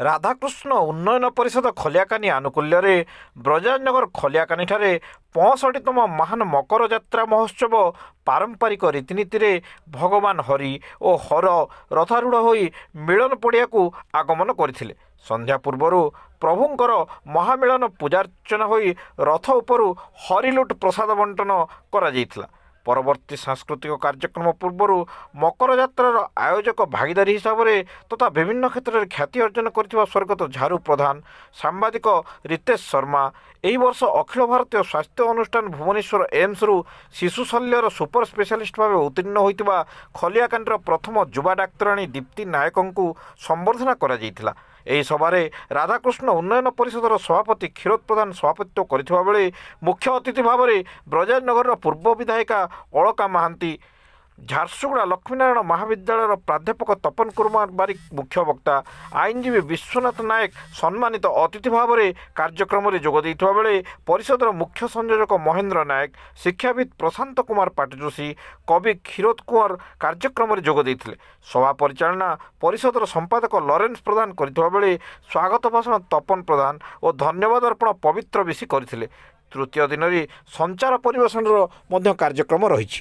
ରାଧାକୃଷ୍ଣ ଉନ୍ନୟନ ପରିଷଦ ଖଲିଆକାନି ଆନୁକୂଲ୍ୟରେ ବ୍ରଜରାଜନଗର ଖଲିଆକାନିଠାରେ 65ତମ ମହାନ ମକର ଯାତ୍ରା ମହୋତ୍ସବ ପାରମ୍ପରିକ ରୀତିନୀତିରେ ଭଗବାନ ହରି ଓ ହର ରଥାରୂଢ଼ ହୋଇ ମିଳନ ପଡ଼ିଆକୁ ଆଗମନ କରିଥିଲେ। ସନ୍ଧ୍ୟା ପୂର୍ବରୁ ପ୍ରଭୁଙ୍କର ମହାମିଳନ ପୂଜାର୍ଚ୍ଚନା ହୋଇ ରଥ ଉପରୁ ହରିଲୁଟ୍ ପ୍ରସାଦ ବଣ୍ଟନ କରାଯାଇଥିଲା। ପରବର୍ତ୍ତୀ ସାଂସ୍କୃତିକ କାର୍ଯ୍ୟକ୍ରମ ପୂର୍ବରୁ ମକର ଯାତ୍ରାର ଆୟୋଜକ ଭାଗିଦାରୀ ହିସାବରେ ତଥା ବିଭିନ୍ନ କ୍ଷେତ୍ରରେ ଖ୍ୟାତି ଅର୍ଜନ କରିଥିବା ସ୍ୱର୍ଗତ ଝାରୁ ପ୍ରଧାନ, ସାମ୍ବାଦିକ ରିତେଶ ଶର୍ମା ଏହି ବର୍ଷ ଅଖିଳ ଭାରତୀୟ ସ୍ୱାସ୍ଥ୍ୟ ଅନୁଷ୍ଠାନ ଭୁବନେଶ୍ୱର ଏମ୍ସରୁ ଶିଶୁ ଶଲ୍ୟର ସୁପର ସ୍ପେଶାଲିଷ୍ଟ ଭାବେ ଉତ୍ତୀର୍ଣ୍ଣ ହୋଇଥିବା ଖଲିଆକାନିର ପ୍ରଥମ ଯୁବା ଡାକ୍ତରାଣୀ ଦୀପ୍ତି ନାୟକଙ୍କୁ ସମ୍ବର୍ଦ୍ଧନା କରାଯାଇଥିଲା। ଏହି ସଭାରେ ରାଧାକୃଷ୍ଣ ଉନ୍ନୟନ ପରିଷଦର ସଭାପତି କ୍ଷୀରୋଦ ପ୍ରଧାନ ସଭାପତିତ୍ୱ କରିଥିବା ବେଳେ ମୁଖ୍ୟ ଅତିଥି ଭାବରେ ବ୍ରଜରାଜନଗରର ପୂର୍ବ ବିଧାୟିକା ଅଳକା ମହାନ୍ତି, ଝାରସୁଗୁଡ଼ା ଲକ୍ଷ୍ମୀନାରାୟଣ ମହାବିଦ୍ୟାଳୟର ପ୍ରାଧ୍ୟାପକ ତପନ କୁମାର ବାରିକ ମୁଖ୍ୟ ବକ୍ତା, ଆଇନଜୀବୀ ବିଶ୍ୱନାଥ ନାୟକ ସମ୍ମାନିତ ଅତିଥି ଭାବରେ କାର୍ଯ୍ୟକ୍ରମରେ ଯୋଗ ଦେଇଥିବା ବେଳେ ପରିଷଦର ମୁଖ୍ୟ ସଂଯୋଜକ ମହେନ୍ଦ୍ର ନାୟକ, ଶିକ୍ଷାବିତ୍ ପ୍ରଶାନ୍ତ କୁମାର ପାଟଯୋଶୀ, କବି କ୍ଷୀରୋଦ କୁଁୱର କାର୍ଯ୍ୟକ୍ରମରେ ଯୋଗ ଦେଇଥିଲେ। ସଭା ପରିଚାଳନା ପରିଷଦର ସମ୍ପାଦକ ଲରେନ୍ସ ପ୍ରଧାନ କରିଥିବା ବେଳେ ସ୍ୱାଗତ ଭାଷଣ ତପନ ପ୍ରଧାନ ଓ ଧନ୍ୟବାଦ ଅର୍ପଣ ପବିତ୍ର ବିଶି କରିଥିଲେ। ତୃତୀୟ ଦିନରେ ସଞ୍ଚାର ପରିବେଷଣର ମଧ୍ୟ କାର୍ଯ୍ୟକ୍ରମ ରହିଛି।